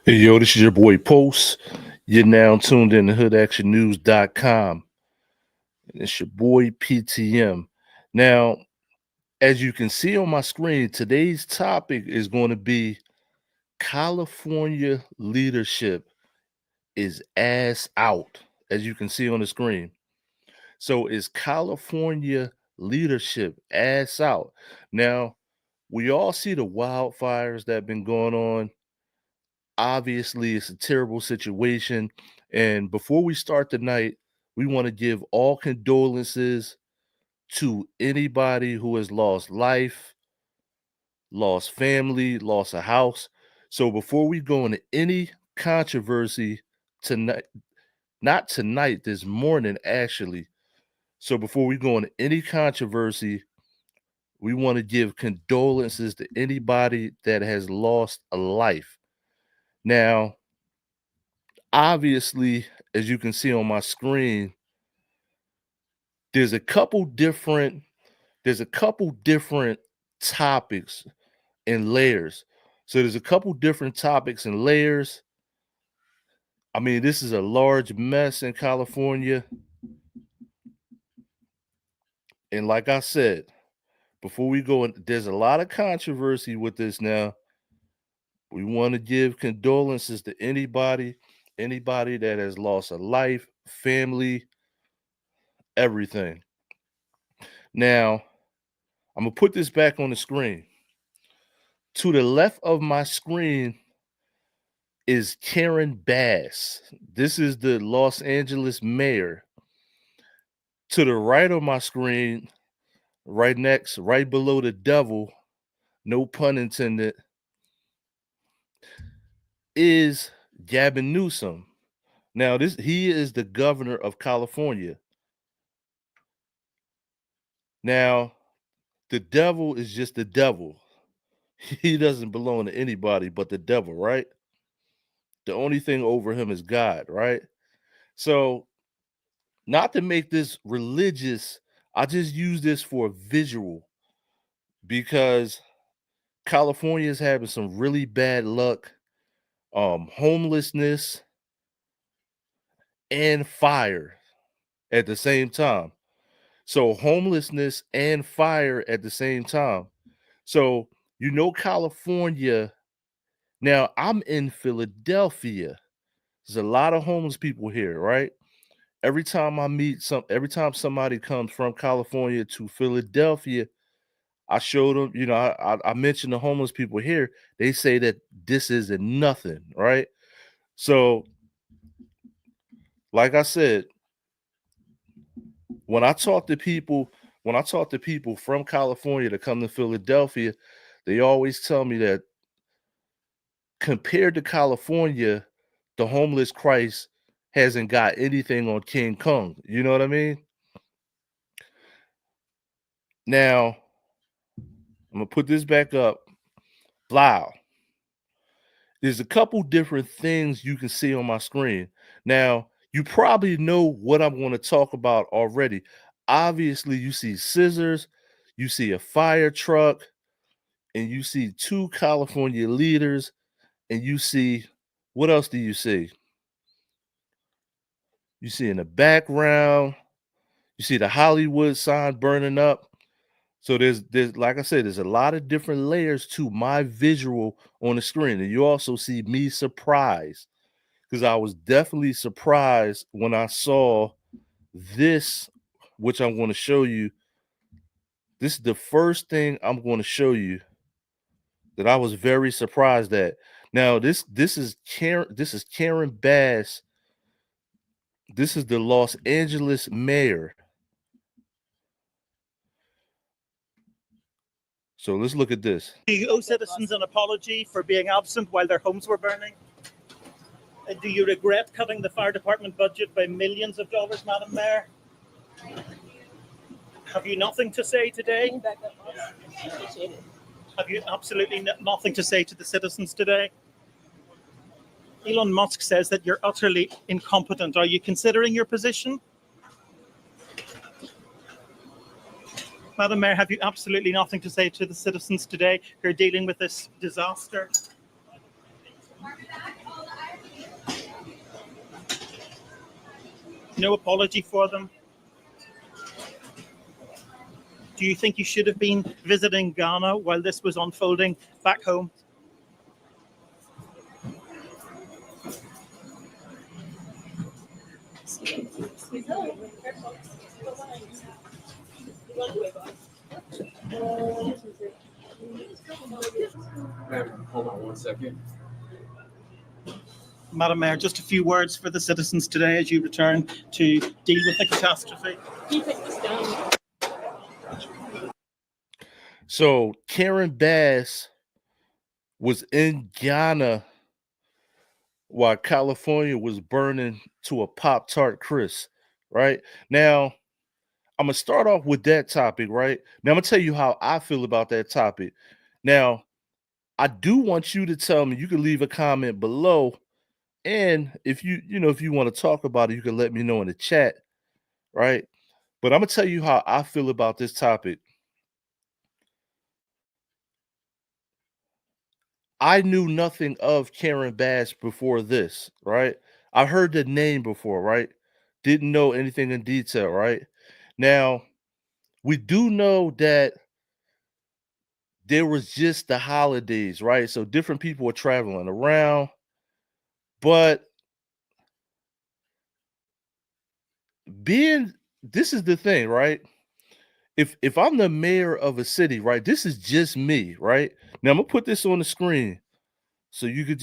Hey, yo, this is your boy Post. You're now tuned in to hoodactionnews.com. And it's your boy PTM. Now, as you can see on my screen, today's topic is going to be California leadership is ass out, as you can see on the screen. So, is California leadership ass out? Now, we all see the wildfires that have been going on. Obviously, it's a terrible situation. And before we start the night, we want to give all condolences to anybody who has lost life, lost family, lost a house. So before we go into any controversy tonight, not tonight, this morning, actually. So before we go into any controversy, we want to give condolences to anybody that has lost a life. Now, obviously, as you can see on my screen, there's a couple different topics and layers. So there's a couple different topics and layers. I mean, this is a large mess in California. And like I said, before we go in, there's a lot of controversy with this now. We want to give condolences to anybody that has lost a life, family, everything. Now, I'm going to put this back on the screen. To the left of my screen is Karen Bass. This is the Los Angeles mayor. To the right of my screen, right below the devil, no pun intended, is Gavin Newsom. Now, he is the governor of California. Now, the devil is just the devil. He doesn't belong to anybody but the devil, right? The only thing over him is God, right? So, not to make this religious, I just use this for a visual because California is having some really bad luck, homelessness and fire at the same time. So homelessness and fire at the same time. So, California. Now, I'm in Philadelphia. There's a lot of homeless people here, right? Every time somebody comes from California to Philadelphia, I show them, I mention the homeless people here. They say that this isn't nothing, right? So, like I said, when I talk to people from California to come to Philadelphia, they always tell me that compared to California, the homeless Christ hasn't got anything on King Kong. You know what I mean? Now, I'm gonna put this back up. Wow. There's a couple different things you can see on my screen. Now, you probably know what I'm going to talk about already. Obviously, you see scissors, you see a fire truck, and you see two California leaders, and you see what else do you see? You see in the background, you see the Hollywood sign burning up. So there's like I said, there's a lot of different layers to my visual on the screen. And you also see me surprised because I was definitely surprised when I saw this, which I'm going to show you. This is the first thing I'm going to show you that I was very surprised at. Now, this is Karen Bass. This is the Los Angeles mayor. So let's look at this. Do you owe citizens an apology for being absent while their homes were burning? Do you regret cutting the fire department budget by millions of dollars, Madam Mayor? Have you nothing to say today? Have you absolutely nothing to say to the citizens today? Elon Musk says that you're utterly incompetent. Are you considering your position? Madam Mayor, have you absolutely nothing to say to the citizens today who are dealing with this disaster? No apology for them? Do you think you should have been visiting Ghana while this was unfolding back home? Hold on one second. Madam Mayor, just a few words for the citizens today as you return to deal with the catastrophe. Can you take this down? So Karen Bass was in Ghana while California was burning to a Pop-Tart crisp, right? Now, I'm going to start off with that topic, right? Now, I'm going to tell you how I feel about that topic. Now, I do want you to tell me, you can leave a comment below. And if if you want to talk about it, you can let me know in the chat, right? But I'm going to tell you how I feel about this topic. I knew nothing of Karen Bass before this, right? I heard the name before, right? Didn't know anything in detail, right? Now, we do know that there was just the holidays, right? So different people were traveling around, but this is the thing, right? If I'm the mayor of a city, right? This is just me, right? Now I'm gonna put this on the screen so you could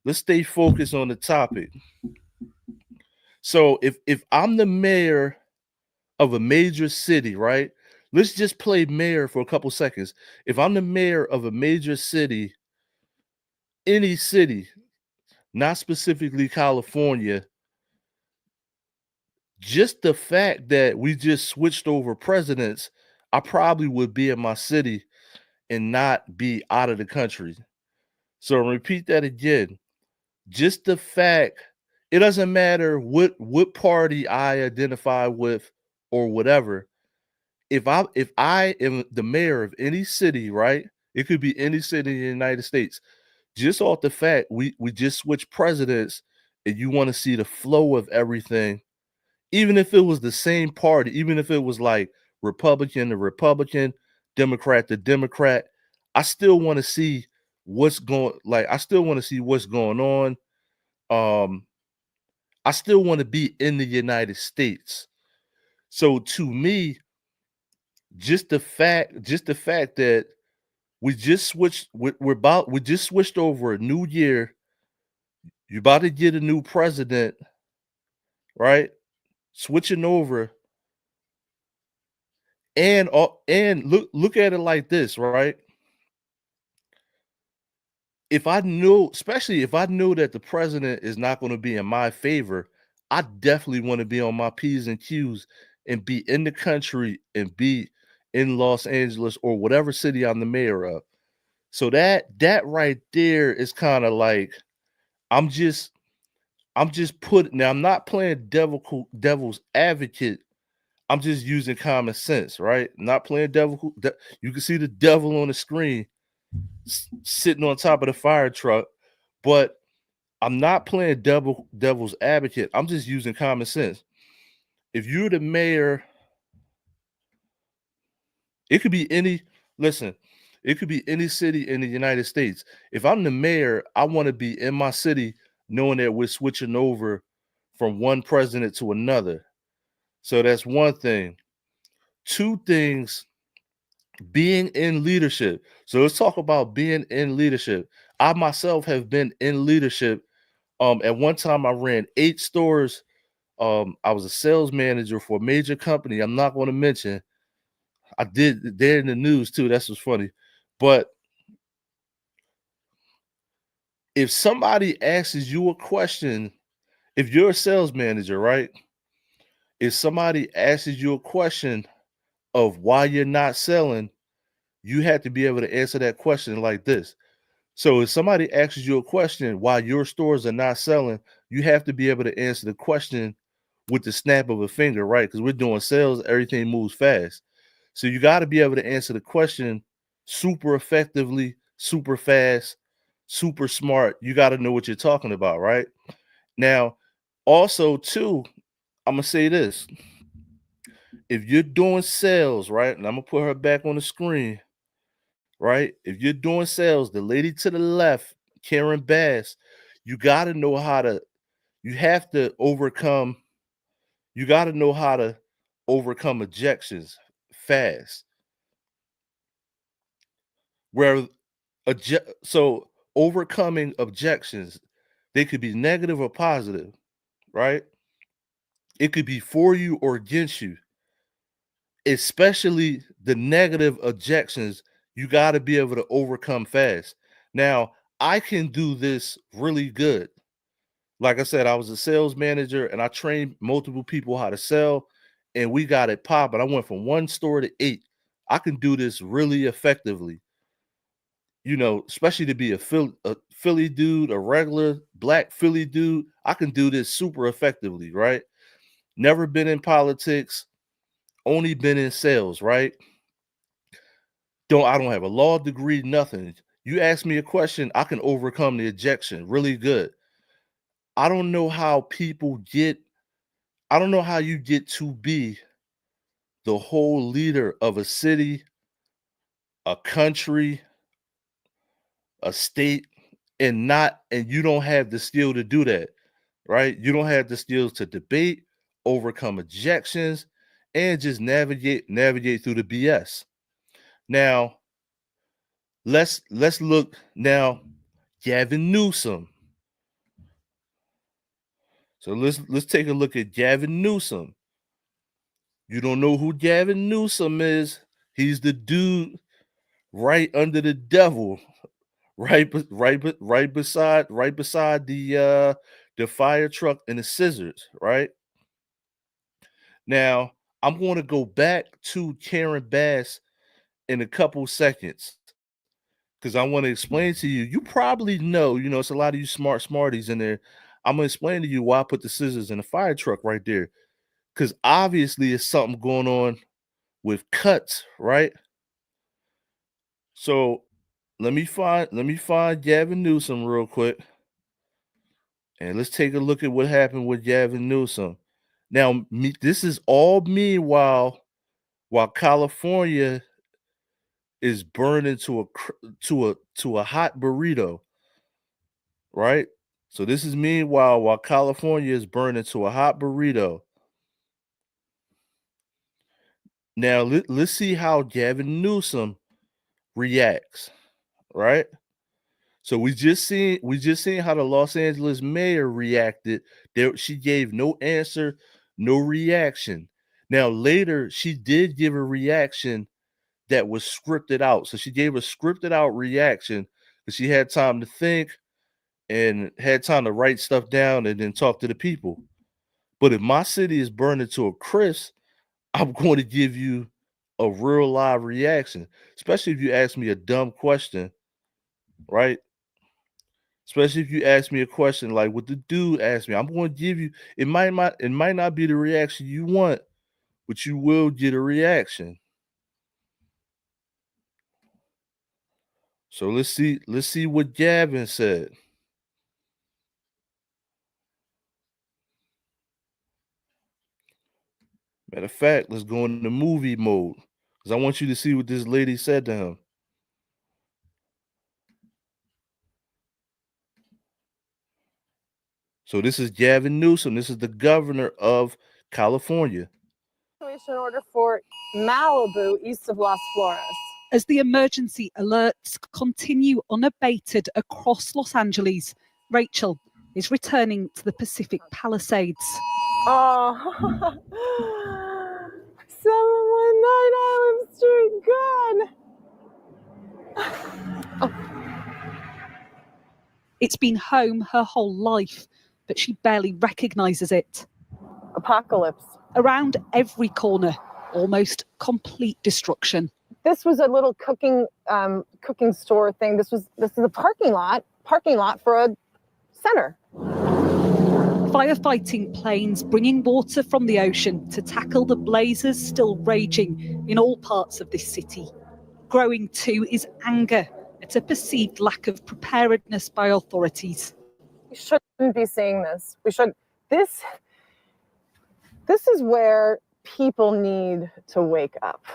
let's stay focused on the topic. So if I'm the mayor of a major city, right? Let's just play mayor for a couple seconds. If I'm the mayor of a major city, any city, not specifically California, just the fact that we just switched over presidents, I probably would be in my city and not be out of the country. So repeat that again. Just the fact, it doesn't matter what party I identify with or whatever. If I am the mayor of any city, right? It could be any city in the United States. Just off the fact we just switched presidents and you want to see the flow of everything, even if it was the same party, even if it was like Republican to Republican, Democrat to Democrat, I still want to see I still want to see what's going on. I still want to be in the United States. So to me, just the fact that we just switched, we just switched over a new year. You're about to get a new president, right? Switching over, and look at it like this, right? If I knew, especially if I knew that the president is not going to be in my favor, I definitely want to be on my P's and Q's and be in the country and be in Los Angeles or whatever city I'm the mayor of. So that right there is kind of like I'm just putting, now I'm not playing devil's advocate. I'm just using common sense, right? Not playing you can see the devil on the screen sitting on top of the fire truck, but I'm not playing devil's advocate. I'm just using common sense. If you're the mayor It could be any listen, it could be any city in the United States. If I'm the mayor, I want to be in my city knowing that we're switching over from one president to another. So that's one thing. Two things, being in leadership. So let's talk about being in leadership. I myself have been in leadership. At one time I ran 8 stores. I was a sales manager for a major company. I'm not going to mention. I did, they're in the news too. That's what's funny. But if somebody asks you a question, if you're a sales manager, right? If somebody asks you a question of why you're not selling, you have to be able to answer that question like this. So if somebody asks you a question why your stores are not selling, you have to be able to answer the question with the snap of a finger, right? Because we're doing sales, everything moves fast. So you got to be able to answer the question super effectively, super fast, super smart. You got to know what you're talking about, right? Now, also, too, I'm gonna say this. If you're doing sales, right, and I'm gonna put her back on the screen, right? If you're doing sales, the lady to the left, Karen Bass, you got to know how to, you have to overcome, you got to know how to overcome objections fast. Where so overcoming objections, they could be negative or positive, right? It could be for you or against you, especially the negative objections. You got to be able to overcome fast. Now, I can do this really good. Like I said, I was a sales manager and I trained multiple people how to sell, and we got it popping. I went from 1 store to 8. I can do this really effectively. Especially to be a Philly dude, a regular black Philly dude, I can do this super effectively, right? Never been in politics, only been in sales, right? I don't have a law degree, nothing. You ask me a question, I can overcome the objection really good. I don't know how people get, I don't know how you get to be the whole leader of a city, a country, a state, and you don't have the skill to do that, right? You don't have the skills to debate, overcome objections, and just navigate through the BS. Now, let's look now, Gavin Newsom. So let's take a look at Gavin Newsom. You don't know who Gavin Newsom is? He's the dude right under the devil, right beside the fire truck and the scissors, right? Now, I'm going to go back to Karen Bass in a couple seconds because I want to explain to you. You probably know, it's a lot of you smarties in there. I'm gonna explain to you why I put the scissors in the fire truck right there. Because obviously it's something going on with cuts, right? So let me find Gavin Newsom real quick. And let's take a look at what happened with Gavin Newsom. Now, this is all meanwhile while California is burning to a hot burrito, right? So this is meanwhile while California is burning to a hot burrito. Now let's see how Gavin Newsom reacts, right? So we just seen how the Los Angeles mayor reacted. She gave no answer, no reaction. Now later she did give a reaction that was scripted out. So she gave a scripted out reaction because she had time to think and had time to write stuff down and then talk to the people. But if my city is burning to a crisp, I'm going to give you a real live reaction, especially if you ask me a dumb question, right? Especially if you ask me a question like what the dude asked me, I'm going to give you. It might not be the reaction you want, but you will get a reaction. So let's see what Gavin said. Matter of fact, let's go into movie mode because I want you to see what this lady said to him. So this is Gavin Newsom. This is the governor of California. Evacuation order for Malibu, east of Las Flores. As the emergency alerts continue unabated across Los Angeles, Rachel is returning to the Pacific Palisades. Oh, 719 Island Street, gone. It's been home her whole life, but she barely recognizes it. Apocalypse. Around every corner, almost complete destruction. This was a little cooking store thing. This is a parking lot for a center. Firefighting planes bringing water from the ocean to tackle the blazes still raging in all parts of this city. Growing too is anger at a perceived lack of preparedness by authorities. We shouldn't be seeing this. This is where people need to wake up.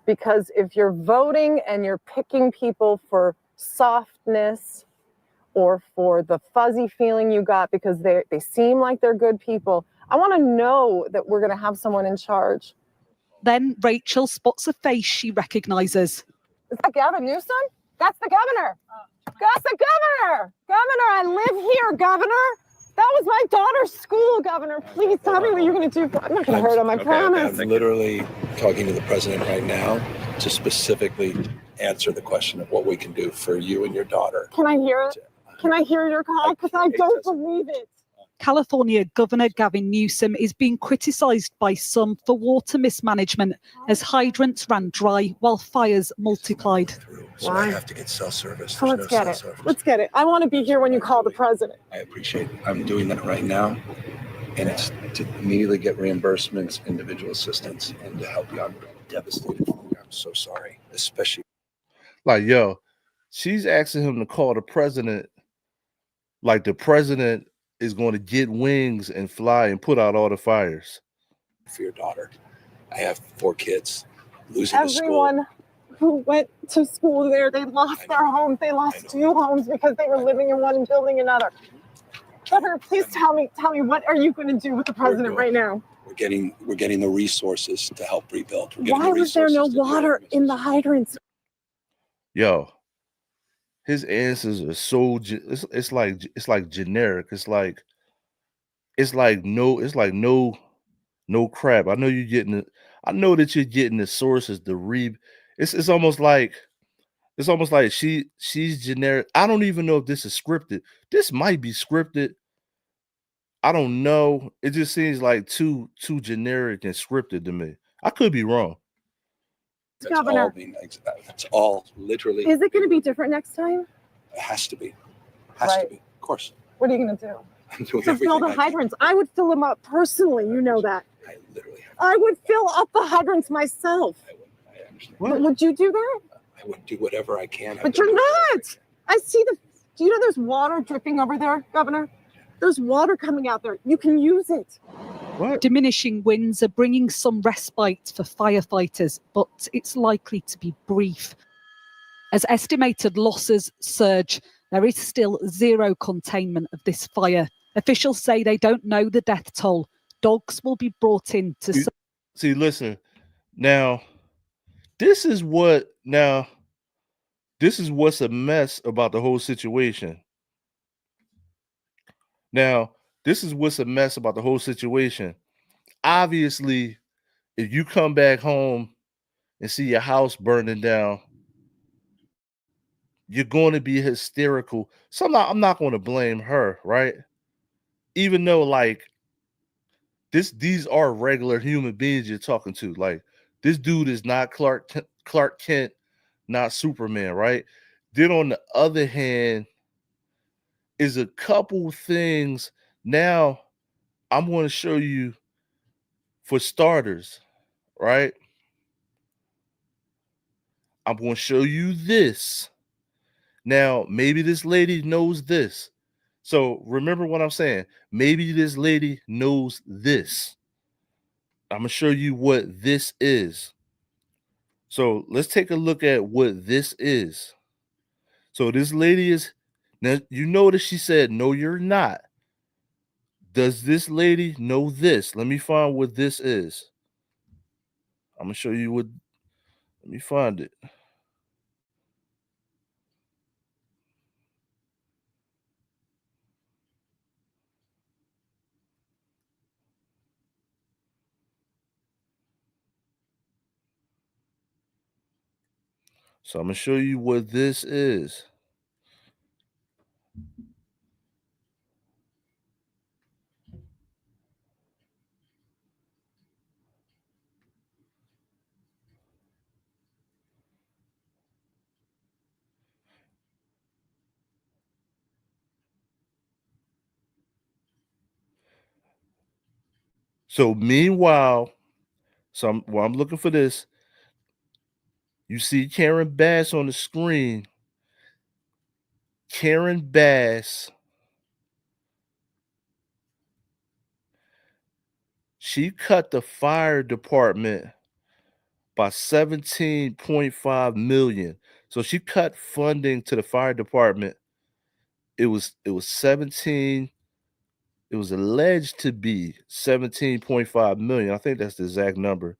Because if you're voting and you're picking people for softness or for the fuzzy feeling you got because they seem like they're good people, I want to know that we're going to have someone in charge. Then Rachel spots a face she recognizes. Is that Gavin Newsom? That's the governor. That's the governor. Governor, I live here, governor. That was my daughter's school, governor. Please tell me what you're going to do. I'm not going to hurt him, I promise. I'm literally talking to the president right now to specifically answer the question of what we can do for you and your daughter. Can I hear it? Can I hear your call? Because I don't believe it. California Governor Gavin Newsom is being criticised by some for water mismanagement as hydrants ran dry while fires multiplied. So I have to get cell service. So let's get it. Let's get it. I want to be here when you call the president. I appreciate it. I'm doing that right now. And it's to immediately get reimbursements, individual assistance, and to help you. I'm devastated. I'm so sorry, especially. Like, yo, she's asking him to call the president like the president is going to get wings and fly and put out all the fires. For your daughter. I have 4 kids. Losing Everyone who went to school there, they lost their homes. They lost 2 homes because they were living in one and building another. Governor, please tell me, what are you going to do with the president right now? We're getting the resources to help rebuild. Why was there no water in the hydrants? Yo, his answers are so it's like generic. It's like no crap. I know you're getting it. I know that you're getting the sources to read. It's almost like she's generic. I don't even know if this is scripted. This might be scripted. I don't know. It just seems like too generic and scripted to me. I could be wrong. Governor, that's all literally. Is it going to be different next time? It has to be. Has to be. Of course. What are you going to do? I'm doing To fill the hydrants. I would fill them up personally. You know that. I would fill up the hydrants myself. I understand. But would you do that? I would do whatever I can. But you're not. I see do you know there's water dripping over there, Governor? There's water coming out there. You can use it. What? Diminishing winds are bringing some respite for firefighters, but it's likely to be brief. As estimated losses surge, there is still zero containment of this fire. Officials say they don't know the death toll. Dogs will be brought in to see. Listen, now this is what's a mess about the whole situation. Now, this is what's a mess about the whole situation. Obviously, if you come back home and see your house burning down, you're going to be hysterical. So I'm not going to blame her, right? Even though, like, these are regular human beings you're talking to. Like, this dude is not Clark Kent, not Superman, right? Then on the other hand, is a couple things. Now, I'm going to show you, for starters, right? I'm going to show you this. Now, maybe this lady knows this. So remember what I'm saying. Maybe this lady knows this. I'm going to show you what this is, So let's take a look at what this is. So this lady is, now you notice she said, no, you're not. Does this lady know this? Let me find what this is. I'm gonna show you what, let me find it. So I'm gonna show you what this is. So meanwhile, while I'm looking for this, you see Karen Bass on the screen. Karen Bass, she cut the fire department by 17.5 million. So she cut funding to the fire department. It was 17, it was alleged to be 17.5 million. I think that's the exact number.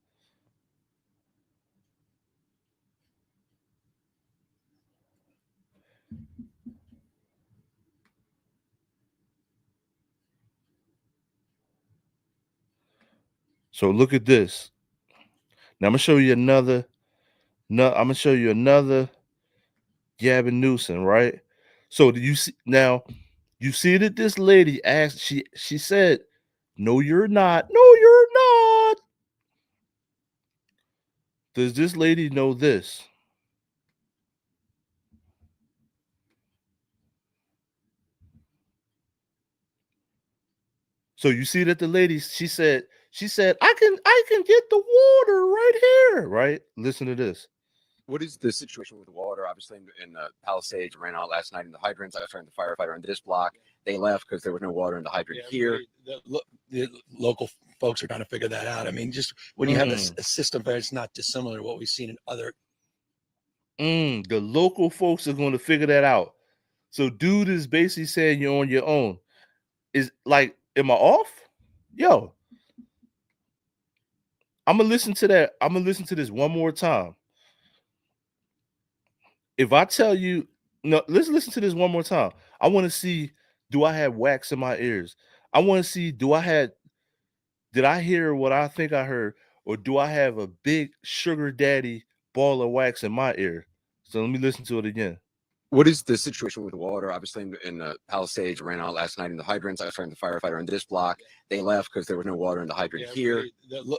So look at this. Now I'm gonna show you another. No, I'm gonna show you another Gavin Newsom, right? So do you see now? You see that this lady asked. She said, "No, you're not. No, you're not." Does this lady know this? So you see that the lady, she said, I can get the water right here, right? Listen to this. What is the situation with the water? Obviously, in the Palisades, ran out last night in the hydrants. I was trying to firefighter on this block. They left because there was no water in the hydrant here. The local folks are trying to figure that out. I mean, just when you have a system that's not dissimilar to what we've seen in other. The local folks are going to figure that out. So dude is basically saying you're on your own. Is like, am I off? Yo, I'm gonna listen to that. I'm gonna listen to this one more time. If I tell you, no, let's listen to this one more time. I want to see, do I have wax in my ears? I want to see, did I hear what I think I heard, or do I have a big sugar daddy ball of wax in my ear? So let me listen to it again. What is the situation with the water? Obviously, in the Palisades, ran out last night in the hydrants. I was trying to firefighter on this block. They left because there was no water in the hydrant here. The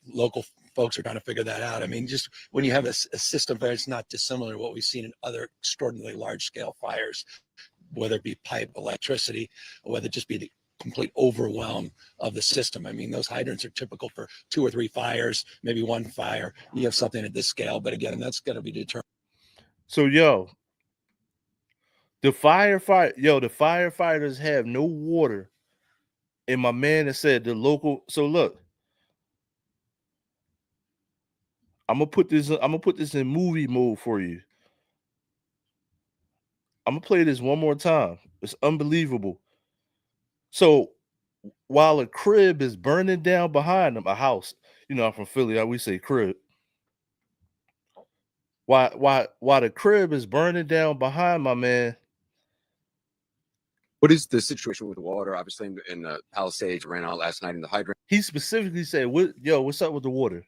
local folks are trying to figure that out. I mean, just when you have a system that's not dissimilar to what we've seen in other extraordinarily large scale fires, whether it be pipe, electricity, or whether it just be the complete overwhelm of the system. I mean, those hydrants are typical for 2 or 3 fires, maybe 1 fire. You have something at this scale, but again, that's got to be determined. So the firefighters have no water. And my man has said the local. So look, I'm gonna put this in movie mode for you. I'm gonna play this one more time. It's unbelievable. So while a crib is burning down behind them, a house, I'm from Philly, we say crib. While the crib is burning down behind my man. What is the situation with the water? Obviously, in the Palisades, ran out last night in the hydrant. He specifically said, what's up with the water?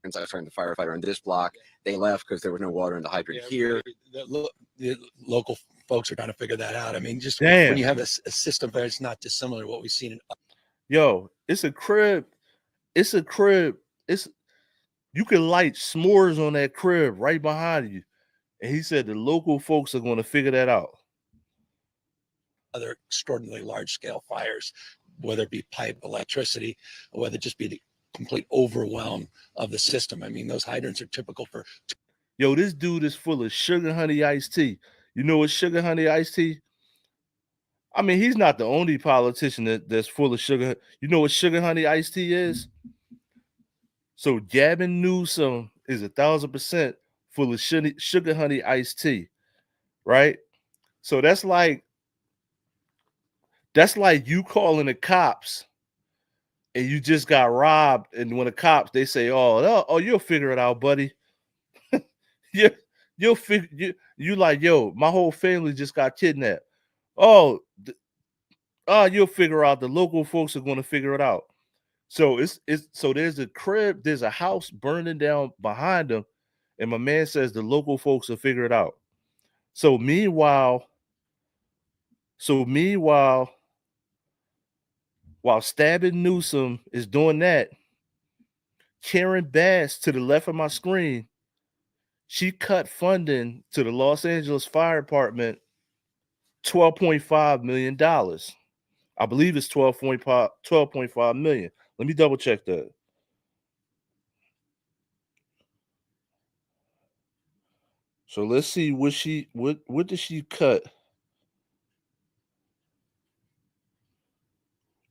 I was trying to firefighter on this block. They left because there was no water in the hydrant here. The local folks are trying to figure that out. I mean, just Damn. when you have a system that's not dissimilar to what we've seen in. It's a crib. It's a crib. You can light s'mores on that crib right behind you. And he said the local folks are going to figure that out. Other extraordinarily large scale fires, whether it be pipe, electricity, or whether it just be the complete overwhelm of the system. I mean, those hydrants are typical for. This dude is full of sugar honey iced tea. You know what sugar honey iced tea? I mean, he's not the only politician that's full of sugar. You know what sugar honey iced tea is? So Gavin Newsom is 1,000% full of sugar honey iced tea, right? So that's like you calling the cops and you just got robbed, and when the cops they say, "Oh, you'll figure it out, buddy." you you'll figure you like, yo, my whole family just got kidnapped. Oh, you'll figure out. The local folks are going to figure it out. So so there's a crib, there's a house burning down behind them, and my man says the local folks will figure it out. So meanwhile, while stabbing Newsom is doing that, Karen Bass to the left of my screen, she cut funding to the Los Angeles Fire Department $12.5 million. I believe it's 12.5 million. Let me double check that. So let's see what did she cut?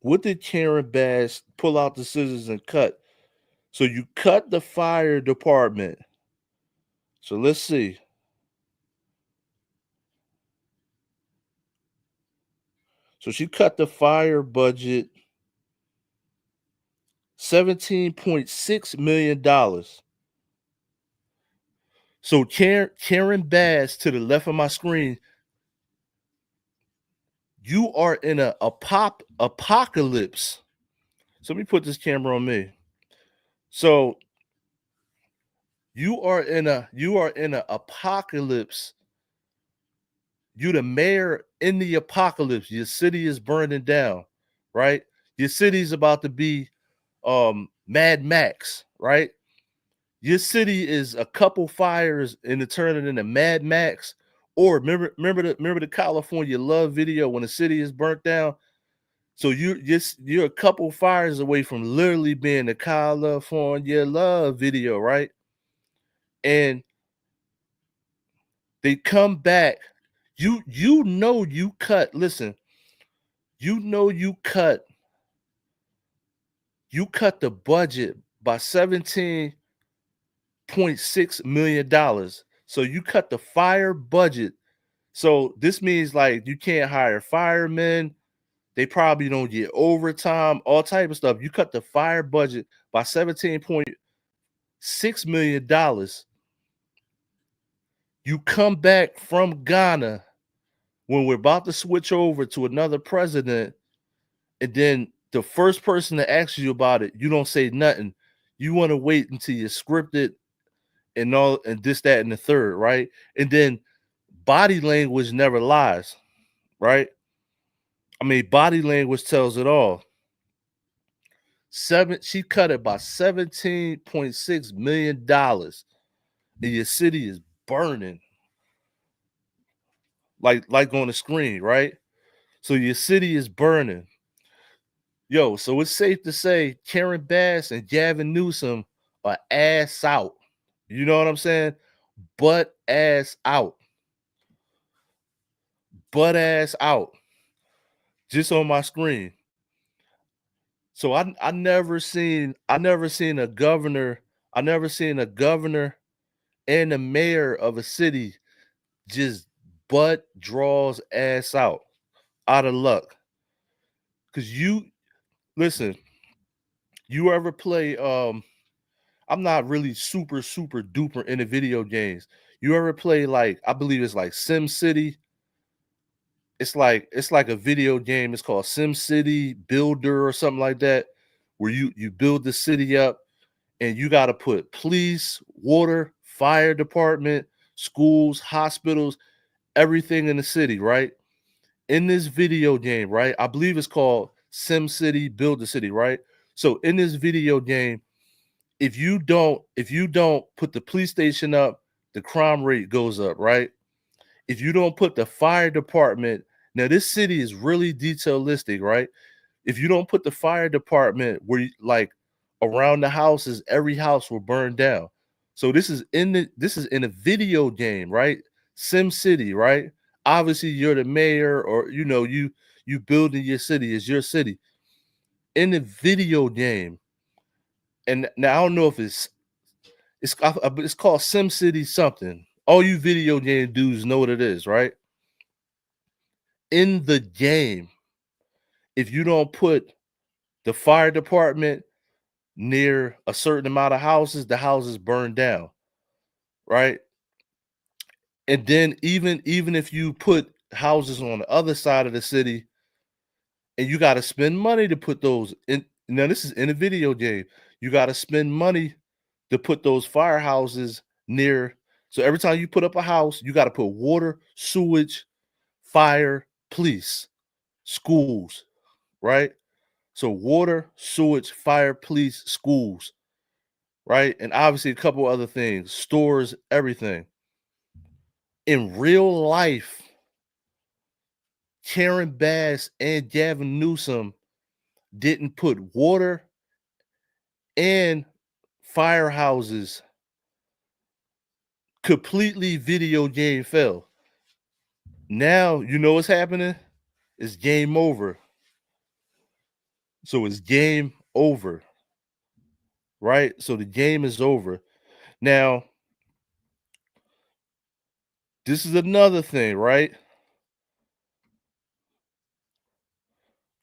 What did Karen Bass pull out the scissors and cut? So you cut the fire department. So let's see. So she cut the fire budget $17.6 million. So Karen Bass to the left of my screen, you are in a apocalypse. So let me put this camera on me. So you are in a apocalypse. You the mayor in the apocalypse. Your city is burning down, right? Your city's about to be Mad Max, right? Your city is a couple fires and it turning into Mad Max. Or remember the California Love video when the city is burnt down. So you're a couple fires away from literally being the California Love video, right? And they come back. You know you cut. Listen, you know you cut the budget by $17.6 million. So you cut the fire budget. So this means like you can't hire firemen. They probably don't get overtime, all type of stuff. You cut the fire budget by $17.6 million. You come back from Ghana when we're about to switch over to another president, and then the first person that asks you about it, you don't say nothing. You want to wait until you're scripted and all and this, that, and the third, right? And then body language never lies, right? I mean, body language tells it all. She cut it by $17.6 million, and your city is burning. Like on the screen, right? So your city is burning. Yo, so it's safe to say Karen Bass and Gavin Newsom are ass out. You know what I'm saying? Butt ass out. Butt ass out. Just on my screen. So I never seen a governor and the mayor of a city just butt draws ass out of luck. Cause listen, you ever play I'm not really super duper into video games. You ever play like, I believe it's like Sim City? It's like a video game. It's called Sim City Builder or something like that, where you build the city up and you got to put police, water, fire department, schools, hospitals, everything in the city, right? In this video game, right? I believe it's called Sim City Build the City, right? So in this video game, if you don't put the police station up, the crime rate goes up, right? If you don't put the fire department, now this city is really detailistic, right? If you don't put the fire department where like around the houses, every house will burn down. So this is in a video game, right? Sim City, right? Obviously you're the mayor, or you building your city, is your city. In the video game, and now I don't know if it's It's called SimCity something. All you video game dudes know what it is, right? In the game, if you don't put the fire department near a certain amount of houses, the houses burn down, right? And then even if you put houses on the other side of the city, and you got to spend money to put those in. Now this is in a video game. You got to spend money to put those firehouses near. So every time you put up a house, you got to put water, sewage, fire, police, schools, right? So water, sewage, fire, police, schools, right? And obviously a couple other things, stores, everything. In real life, Karen Bass and Gavin Newsom didn't put water and firehouses. Completely video game fell. Now you know what's happening? It's game over. So it's game over. Right? So the game is over. Now, this is another thing, right?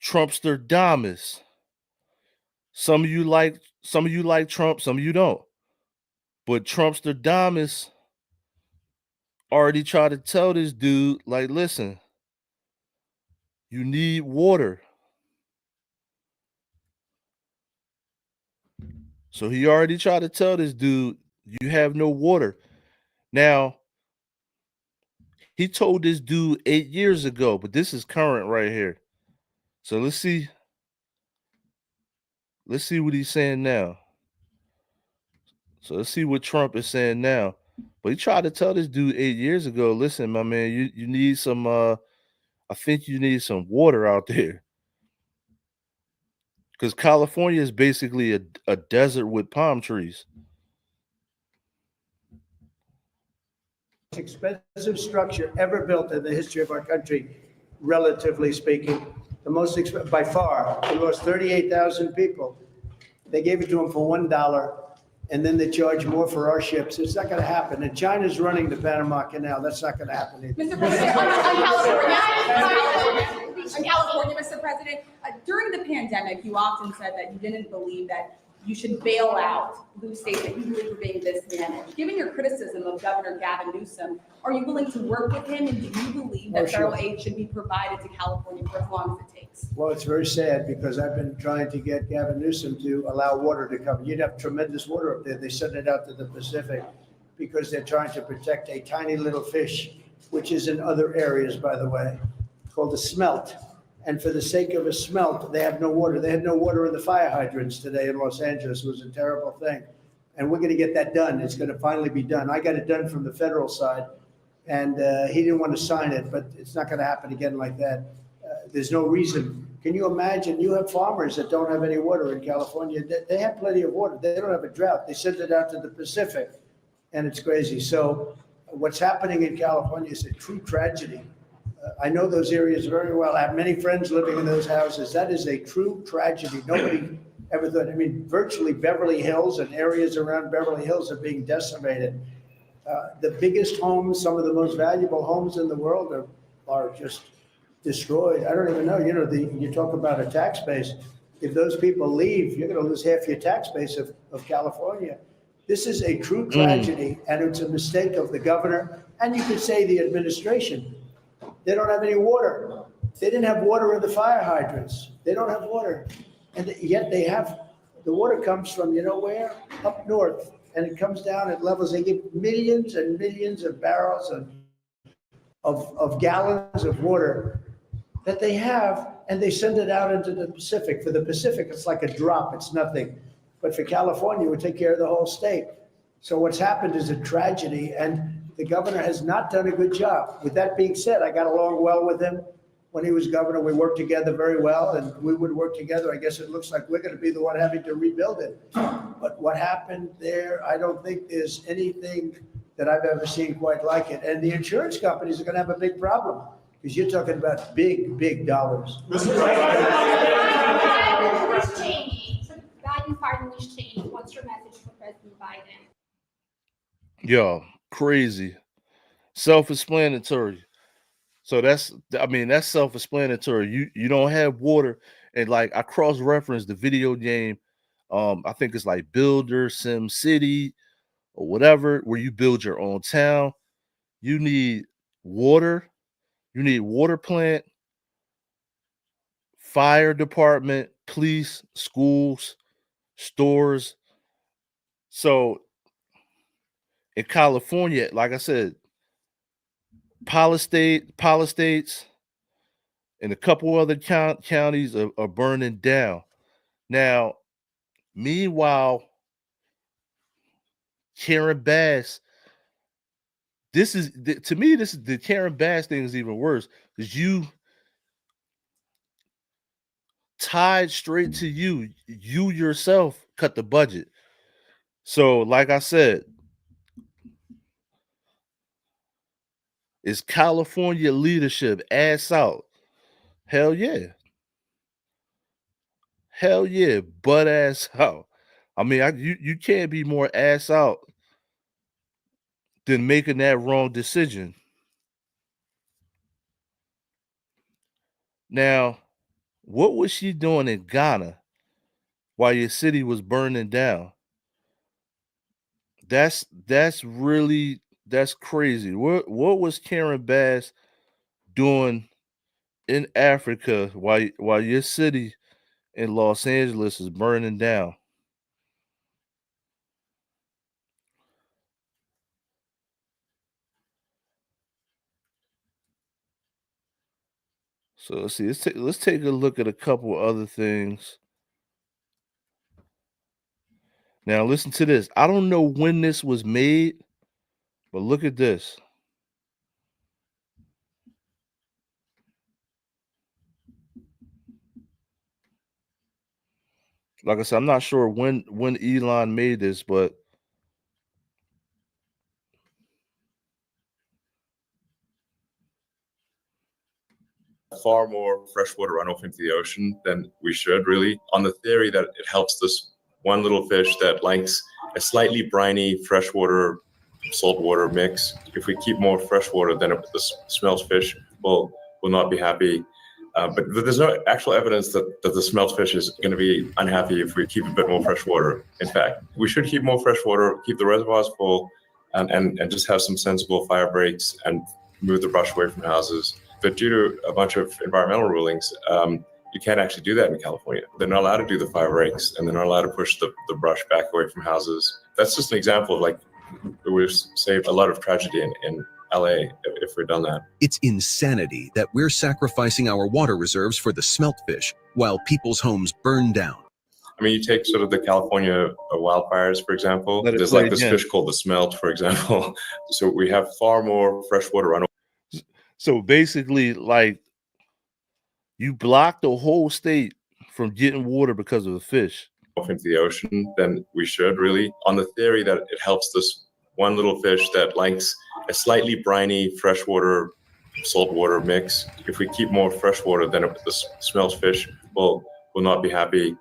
Trumpsterdamus. Some of you like Trump, some of you don't. But Trumpsterdamus already tried to tell this dude, like, listen, you need water. So he already tried to tell this dude, you have no water. Now, he told this dude 8 years ago, but this is current right here. So let's see. Let's see what he's saying now. So let's see what Trump is saying now. But he tried to tell this dude 8 years ago, listen, my man, you need some I think you need some water out there. Because California is basically a desert with palm trees. Expensive structure ever built in the history of our country, relatively speaking. The most expensive, by far. We lost 38,000 people. They gave it to them for $1, and then they charge more for our ships. It's not going to happen. And China's running the Panama Canal. That's not going to happen either. Mr. President, on California, Mr. President, during the pandemic, you often said that you didn't believe that you should bail out blue states that you believe were being mismanaged. Given your criticism of Governor Gavin Newsom, are you willing to work with him, and do you believe that federal aid should be provided to California for as long as it takes? Well, it's very sad because I've been trying to get Gavin Newsom to allow water to come. You'd have tremendous water up there. They send it out to the Pacific because they're trying to protect a tiny little fish, which is in other areas, by the way, called a smelt. And for the sake of a smelt, they have no water. They had no water in the fire hydrants today in Los Angeles. It was a terrible thing. And we're going to get that done. It's going to finally be done. I got it done from the federal side, and he didn't want to sign it, but it's not going to happen again like that. There's no reason. Can you imagine? You have farmers that don't have any water in California. They have plenty of water. They don't have a drought. They send it out to the Pacific, and it's crazy. So what's happening in California is a true tragedy. I know those areas very well. I have many friends living in those houses. That is a true tragedy. Nobody ever thought. I mean, virtually Beverly Hills and areas around Beverly Hills are being decimated. The biggest homes, some of the most valuable homes in the world are just destroyed. I don't even know. You know, you talk about a tax base. If those people leave, you're going to lose half your tax base of California. This is a true tragedy, and it's a mistake of the governor, and you could say the administration. They don't have any water. They didn't have water in the fire hydrants. They don't have water. And yet they have, the water comes from, you know where? Up north. And it comes down at levels, they get millions and millions of barrels of gallons of water that they have, and they send it out into the Pacific. For the Pacific, it's like a drop, it's nothing. But for California, it would take care of the whole state. So what's happened is a tragedy, and the governor has not done a good job. With that being said, I got along well with him when he was governor. We worked together very well, and we would work together. I guess it looks like we're going to be the one having to rebuild it. But what happened there, I don't think there's anything that I've ever seen quite like it. And the insurance companies are going to have a big problem because you're talking about big, big dollars. What's changing? So Biden pardon was changed. What's your message for President Biden? Yo, crazy. Self-explanatory. So that's self-explanatory. You don't have water, and like I cross-referenced the video game. I think it's like Builder Sim City or whatever, where you build your own town. You need water, you need water plant, fire department, police, schools, stores. So in California, like I said, Palisades, and a couple other counties are burning down. Now, meanwhile, Karen Bass, to me, this is the Karen Bass thing is even worse because you tied straight to you. You yourself cut the budget. So, like I said, is California leadership ass out? Hell yeah. Hell yeah, butt ass out. I mean, you can't be more ass out than making that wrong decision. Now, what was she doing in Ghana while your city was burning down? That's crazy. What was Karen Bass doing in Africa while your city in Los Angeles is burning down? So let's see. Let's take a look at a couple other things. Now listen to this. I don't know when this was made, but look at this. Like I said, I'm not sure when Elon made this, but far more freshwater runoff into the ocean than we should, really, on the theory that it helps this one little fish that likes a slightly briny freshwater saltwater mix. If we keep more freshwater, then the smelt fish will not be happy. But there's no actual evidence that the smelt fish is going to be unhappy if we keep a bit more fresh water. In fact, we should keep more fresh water, keep the reservoirs full, and just have some sensible fire breaks and move the brush away from houses. But due to a bunch of environmental rulings, you can't actually do that in California. They're not allowed to do the fire breaks, and they're not allowed to push the brush back away from houses. That's just an example of like, we've saved a lot of tragedy in LA if we'd done that. It's insanity that we're sacrificing our water reserves for the smelt fish while people's homes burn down. I mean, you take sort of the California wildfires, for example. There's like this fish called the smelt, for example. So we have far more freshwater runoff. So basically, like, you block the whole state from getting water because of the fish off into the ocean than we should, really, on the theory that it helps this one little fish that likes a slightly briny freshwater saltwater mix. If we keep more freshwater, then the smelt fish will not be happy.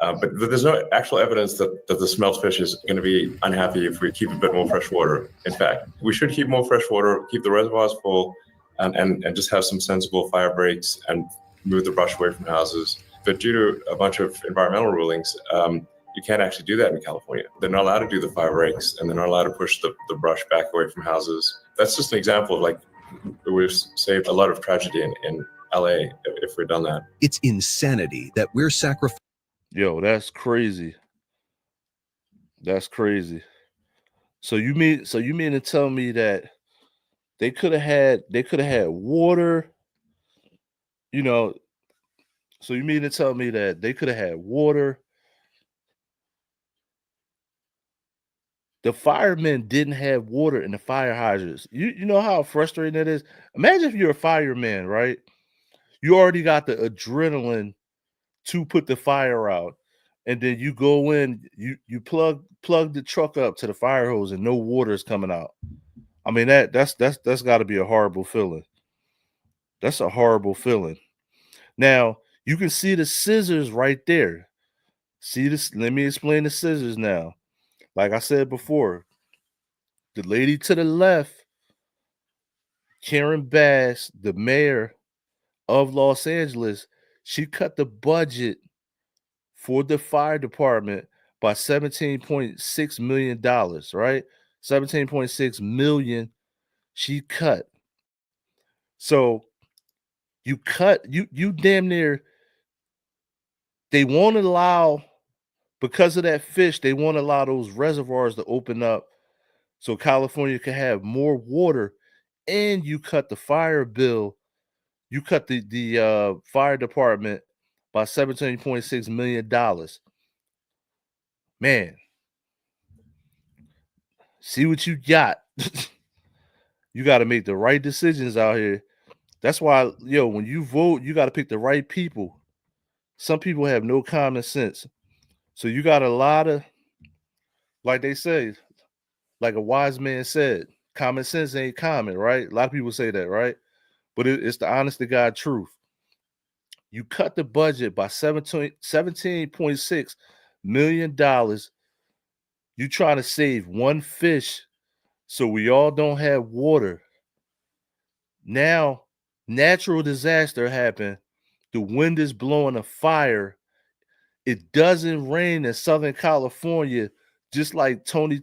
But there's no actual evidence that the smelt fish is going to be unhappy if we keep a bit more fresh water. In fact, we should keep more fresh water, keep the reservoirs full, and just have some sensible fire breaks and move the brush away from houses. But due to a bunch of environmental rulings, you can't actually do that in California. They're not allowed to do the fire breaks, and they're not allowed to push the brush back away from houses. That's just an example of like, we've saved a lot of tragedy in LA if we'd done that. It's insanity that we're sacrificing. Yo, that's crazy. That's crazy. So you mean to tell me that they could have had water, you know? So you mean to tell me that they could have had water? The firemen didn't have water in the fire hydrants. You know how frustrating that is? Imagine if you're a fireman, right? You already got the adrenaline to put the fire out, and then you go in, you plug the truck up to the fire hose and no water is coming out. I mean, that's got to be a horrible feeling. That's a horrible feeling. Now, you can see the scissors right there. See this? Let me explain the scissors now. Like I said before, the lady to the left, Karen Bass, the mayor of Los Angeles, she cut the budget for the fire department by $17.6 million, right? 17.6 million she cut. So you damn near, they won't allow, because of that fish, they won't allow those reservoirs to open up so California can have more water, and you cut the fire bill. You cut the fire department by $17.6 million. Man, see what you got. You got to make the right decisions out here. That's why, when you vote, you got to pick the right people. Some people have no common sense. So you got a lot of, like they say, like a wise man said, common sense ain't common, right? A lot of people say that, right? But it's the honest to God truth. You cut the budget by $17.6 million. You trying to save one fish so we all don't have water. Now, natural disaster happened. The wind is blowing a fire. It doesn't rain in Southern California, just like Tony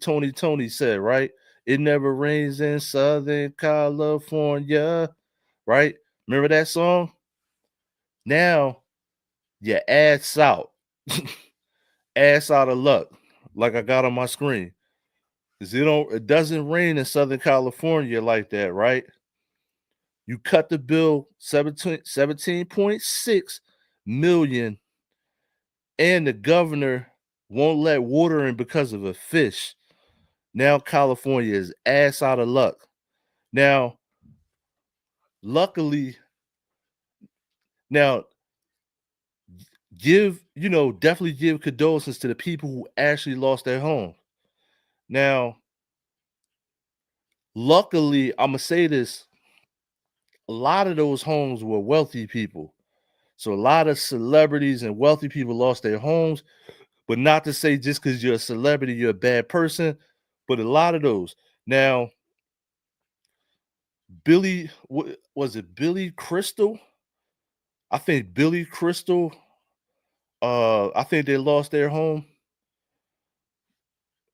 said, right? It never rains in Southern California, right? Remember that song? Now, your ass out. Ass out of luck, like I got on my screen. Because it doesn't rain in Southern California like that, right? You cut the bill 17.6 million, and the governor won't let water in because of a fish. Now California is ass out of luck. Now, luckily, definitely give condolences to the people who actually lost their home. Now, luckily, I'm gonna say this, a lot of those homes were wealthy people. So a lot of celebrities and wealthy people lost their homes, but not to say just because you're a celebrity, you're a bad person, but a lot of those. Now, was it Billy Crystal? I think Billy Crystal, I think they lost their home.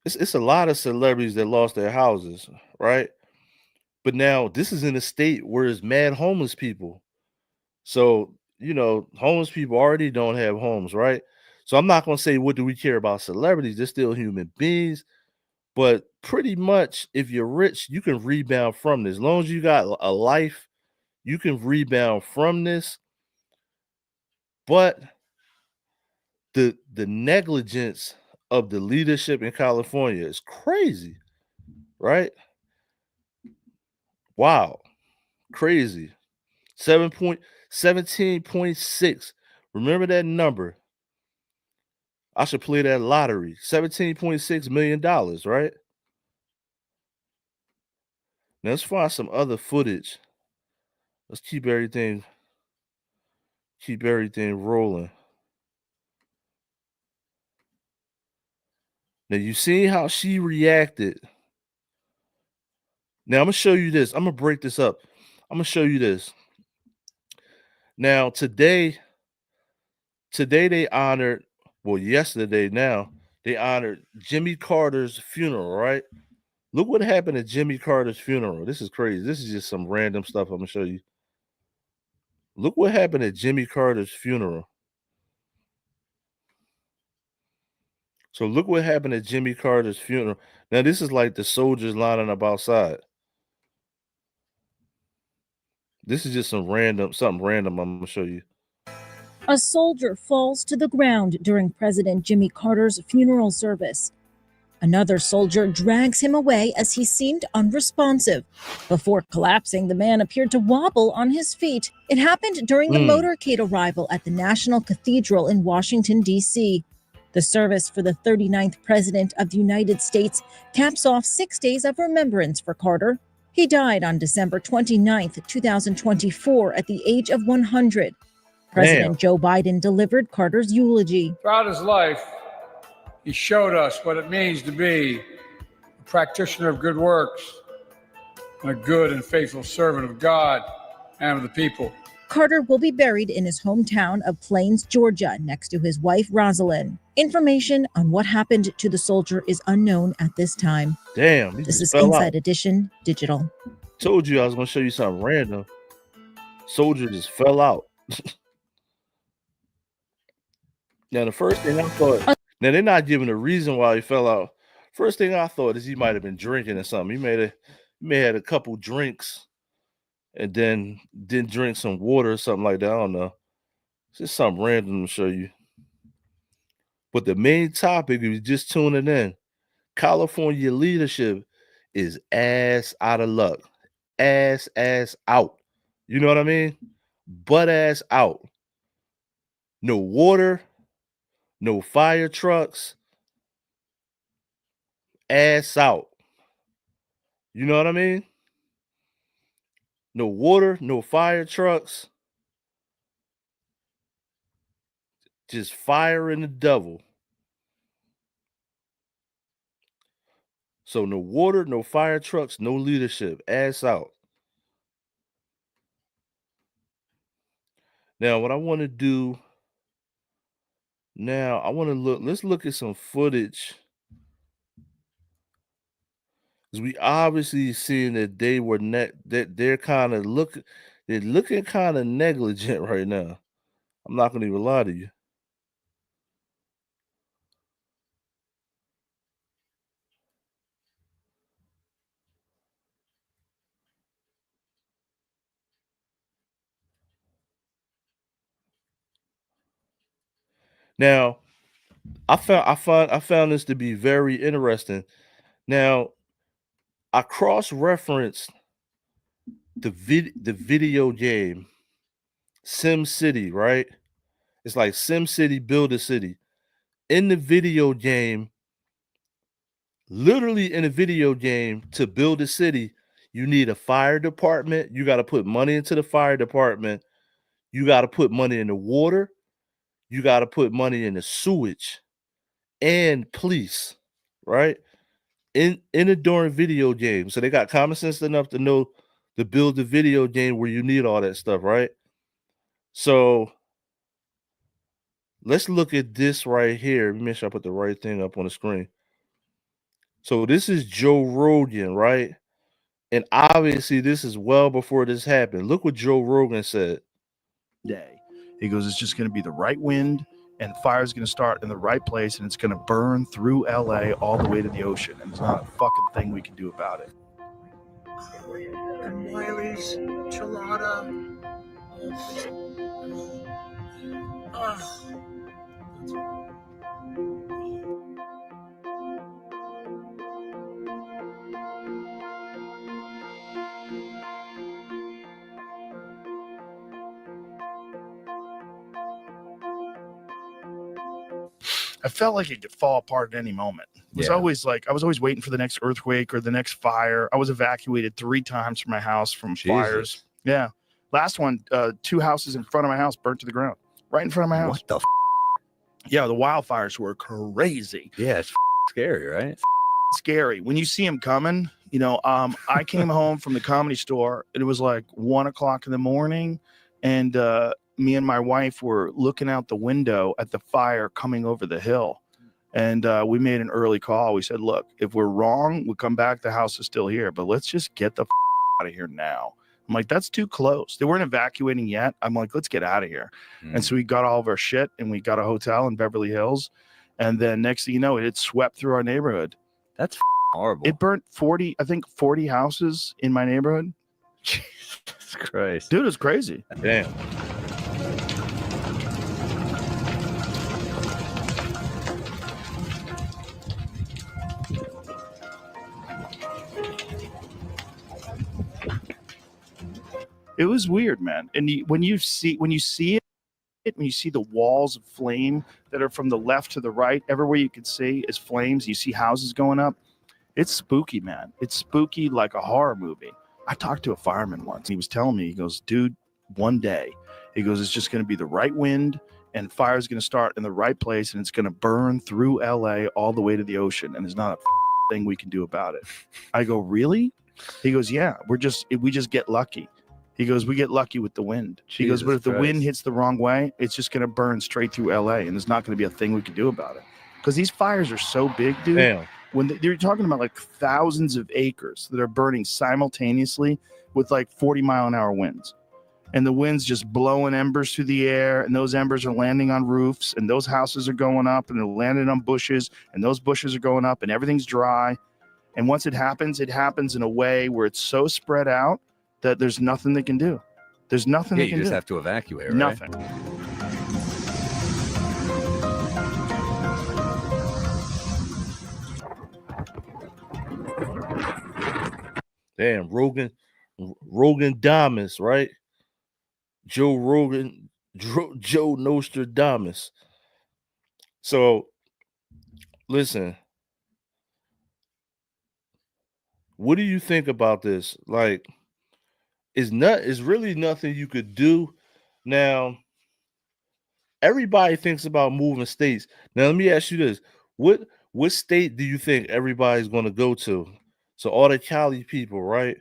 It's a lot of celebrities that lost their houses, right? But now this is in a state where it's mad homeless people. So, homeless people already don't have homes, right? So I'm not going to say, what do we care about celebrities? They're still human beings. But pretty much, if you're rich, you can rebound from this. As long as you got a life, you can rebound from this. But the negligence of the leadership in California is crazy, right? Wow, crazy. 17.6. Remember that number. I should play that lottery. $17.6 million, right? Now let's find some other footage. Let's keep everything rolling. Now you see how she reacted. Now I'm gonna show you this. I'm gonna break this up. I'm gonna show you this. Now today they honored, yesterday they honored Jimmy Carter's funeral, right? Look what happened at Jimmy Carter's funeral. This is crazy. This is just some random stuff I'm gonna show you. Look what happened at Jimmy Carter's funeral. So look what happened at Jimmy Carter's funeral. Now this is like the soldiers lining up outside. This is just something random I'm gonna show you. A soldier falls to the ground during President Jimmy Carter's funeral service. Another soldier drags him away as he seemed unresponsive. Before collapsing, the man appeared to wobble on his feet. It happened during the motorcade arrival at the National Cathedral in Washington, D.C. The service for the 39th President of the United States caps off 6 days of remembrance for Carter. He died on December 29, 2024, at the age of 100. President Joe Biden delivered Carter's eulogy. Throughout his life, he showed us what it means to be a practitioner of good works, and a good and faithful servant of God and of the people. Carter will be buried in his hometown of Plains, Georgia, next to his wife, Rosalind. Information on what happened to the soldier is unknown at this time. Damn, he This just is fell Inside out. Edition Digital. Told you I was gonna show you something random. Soldier just fell out. Now the first thing I thought, now they're not giving a reason why he fell out. First thing I thought is he might have been drinking or something. He may have had a couple drinks and then didn't drink some water or something like that. I don't know. It's just something random to show you. But the main topic, if you're just tuning in, California leadership is ass out of luck. Ass out. You know what I mean? Butt ass out. No water, no fire trucks. Ass out. You know what I mean? No water, no fire trucks. Just fire and the devil. So no water, no fire trucks, no leadership. Ass out. Now, what I want to do now, I want to let's look at some footage. Because we obviously seeing that they were that they're kind of they're looking kind of negligent right now. I'm not gonna even lie to you. Now, I found this to be very interesting. Now, I cross-referenced the video game Sim City, right? It's like Sim City, Build a City. In the video game, literally in a video game, to build a city, you need a fire department. You got to put money into the fire department. You got to put money in the water. You got to put money in the sewage and police, right? In a during video game. So they got common sense enough to know to build a video game where you need all that stuff, right? So let's look at this right here. Let me make sure I put the right thing up on the screen. So this is Joe Rogan, right? And obviously this is well before this happened. Look what Joe Rogan said. Day. He goes, it's just going to be the right wind and fire is going to start in the right place and it's going to burn through LA all the way to the ocean. And there's not a fucking thing we can do about it. And Wiley's Chilada. I felt like it could fall apart at any moment. It was always like, I was always waiting for the next earthquake or the next fire. I was evacuated 3 times from my house from fires. Yeah. Last one, 2 houses in front of my house burnt to the ground. Right in front of my house. What the Yeah, the wildfires were crazy. Yeah, it's scary, right? Scary. When you see them coming, you know, I came home from the Comedy Store. And it was like 1 o'clock in the morning. And me and my wife were looking out the window at the fire coming over the hill. And we made an early call. We said, look, if we're wrong, we'll come back. The house is still here. But let's just get the out of here now. I'm like, that's too close. They weren't evacuating yet. I'm like, let's get out of here. And so we got all of our shit and we got a hotel in Beverly Hills. And then next thing you know, it swept through our neighborhood. That's horrible. It burnt 40 houses in my neighborhood. Jesus Christ. Dude, it's crazy. Damn. It was weird, man. And when you see the walls of flame that are from the left to the right, everywhere you can see is flames. You see houses going up. It's spooky, man. It's spooky like a horror movie. I talked to a fireman once. He was telling me, he goes, dude, one day, he goes, it's just going to be the right wind and fire is going to start in the right place and it's going to burn through LA all the way to the ocean. And there's not a thing we can do about it. I go, really? He goes, yeah, we just get lucky. He goes, we get lucky with the wind. He goes, but if the wind hits the wrong way, it's just going to burn straight through LA, and there's not going to be a thing we can do about it. Because these fires are so big, dude. Damn. When they're talking about like thousands of acres that are burning simultaneously with like 40-mile-an-hour winds. And the wind's just blowing embers through the air, and those embers are landing on roofs, and those houses are going up, and they're landing on bushes, and those bushes are going up, and everything's dry. And once it happens in a way where it's so spread out that there's nothing they can do. There's nothing they you can do. just have to evacuate, right? Nothing. Damn, Rogan Damas, right? Joe Rogan, Joe Nostradamus. So, listen, what do you think about this? Like, it's really nothing you could do. Now, everybody thinks about moving states. Now, let me ask you this: what state do you think everybody's going to go to? So, all the Cali people, right?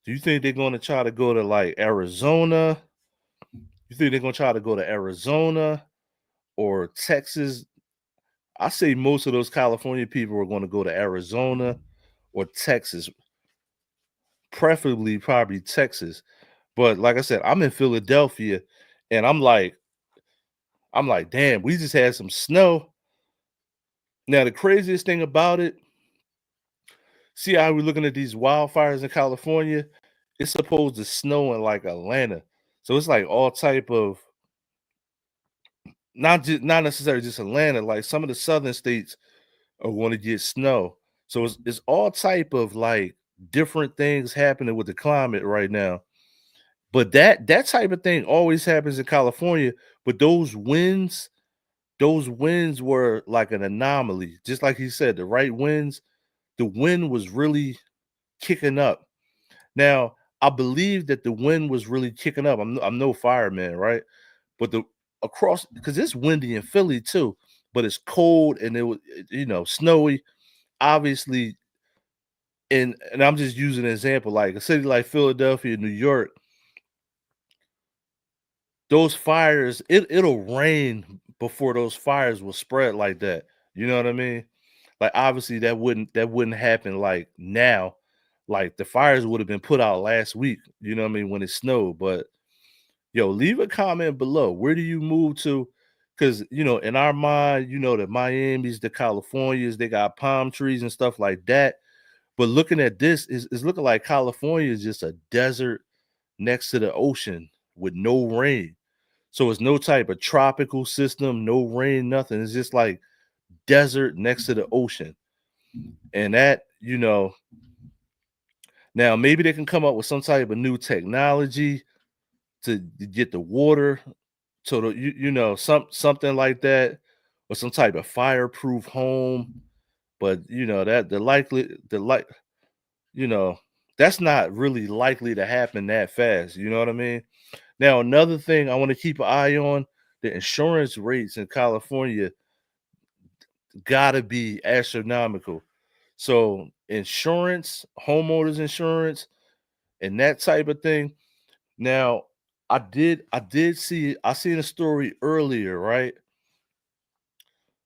Do you think they're going to try to go to like Arizona? You think they're going to try to go to Arizona or Texas? I say most of those California people are going to go to Arizona or Texas, preferably probably Texas. But like I said, I'm in Philadelphia, and I'm like, damn, we just had some snow. Now, the craziest thing about it, see how we're looking at these wildfires in California? It's supposed to snow in like Atlanta. So it's like all type of, not necessarily just Atlanta, like some of the southern states are going to get snow. So it's all type of like different things happening with the climate right now. But that type of thing always happens in California. But those winds were like an anomaly. Just like he said, the right winds, the wind was really kicking up. Now, I believe that the wind was really kicking up. I'm no fireman, right? But because it's windy in Philly too, but it's cold and it was, snowy. Obviously, and I'm just using an example, like a city like Philadelphia, New York, those fires, it'll rain before those fires will spread like that. You know what I mean? Like obviously that wouldn't happen like now. Like the fires would have been put out last week, you know what I mean, when it snowed. But yo, leave a comment below. Where do you move to? Because in our mind, the Miami's, the Californias, they got palm trees and stuff like that. But looking at this, is looking like California is just a desert next to the ocean with no rain. So it's no type of tropical system, no rain, nothing. It's just like desert next to the ocean. And that, now maybe they can come up with some type of new technology to get the water so that, something like that, or some type of fireproof home. But that's not really likely to happen that fast. You know what I mean? Now, another thing I want to keep an eye on, the insurance rates in California gotta be astronomical. So insurance, homeowners insurance, and that type of thing. Now, I seen a story earlier, right?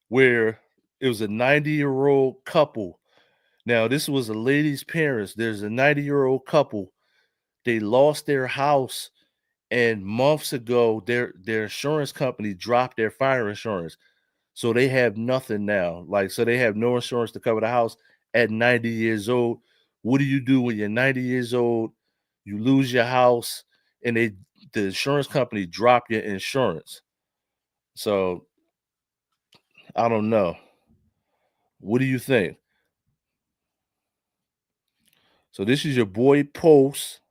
Where it was a 90-year-old couple. Now, this was a lady's parents. There's a 90-year-old couple. They lost their house, and months ago, their insurance company dropped their fire insurance. So they have nothing now. So they have no insurance to cover the house at 90 years old. What do you do when you're 90 years old? You lose your house, and the insurance company drop your insurance. So I don't know. What do you think? So this is your boy Post.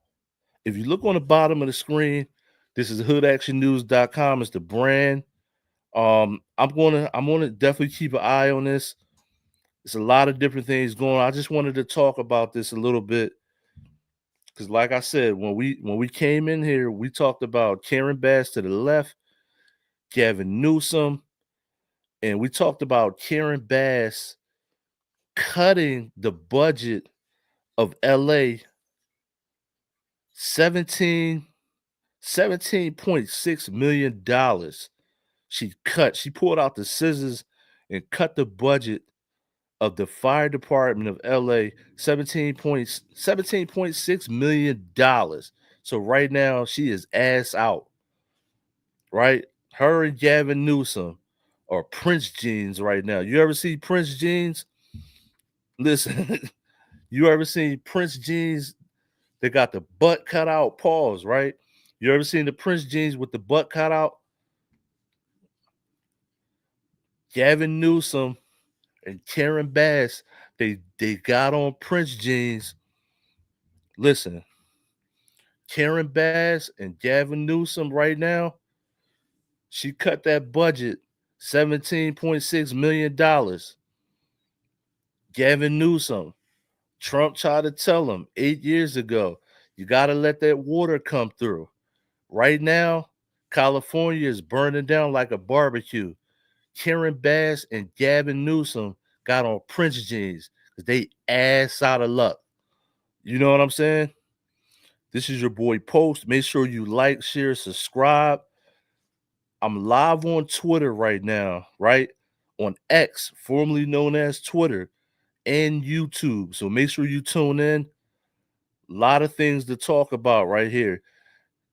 If you look on the bottom of the screen, this is hoodactionnews.com. It's the brand. I'm gonna definitely keep an eye on this. There's a lot of different things going on. I just wanted to talk about this a little bit because, like I said, when we came in here, we talked about Karen Bass to the left, Gavin Newsom, and we talked about Karen Bass cutting the budget of LA 17.6 million dollars. She pulled out the scissors and cut the budget of the fire department of LA 17.6 million dollars. So right now she is ass out. Right? Her and Gavin Newsom are Prince jeans right now. You ever see Prince jeans? Listen, you ever seen Prince jeans? They got the butt cut out, pause, right? You ever seen the Prince jeans with the butt cut out? Gavin Newsom and Karen Bass, they got on Prince jeans. Listen, Karen Bass and Gavin Newsom right now, she cut that budget $17.6 million. Gavin Newsom, Trump tried to tell him 8 years ago, you got to let that water come through. Right now, California is burning down like a barbecue. Karen Bass and Gavin Newsom got on Prince jeans because they ass out of luck. You know what I'm saying? This is your boy Post. Make sure you like, share, subscribe. I'm live on Twitter right now, right? On X, formerly known as Twitter, and YouTube. So make sure you tune in. A lot of things to talk about right here.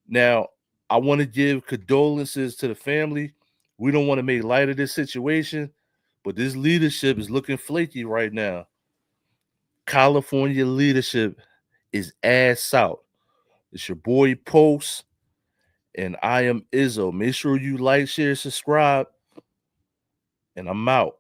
Now, I want to give condolences to the family. We don't want to make light of this situation, but this leadership is looking flaky right now. California leadership is ass out. It's your boy Post, and I am Izzo. Make sure you like, share, subscribe, and I'm out.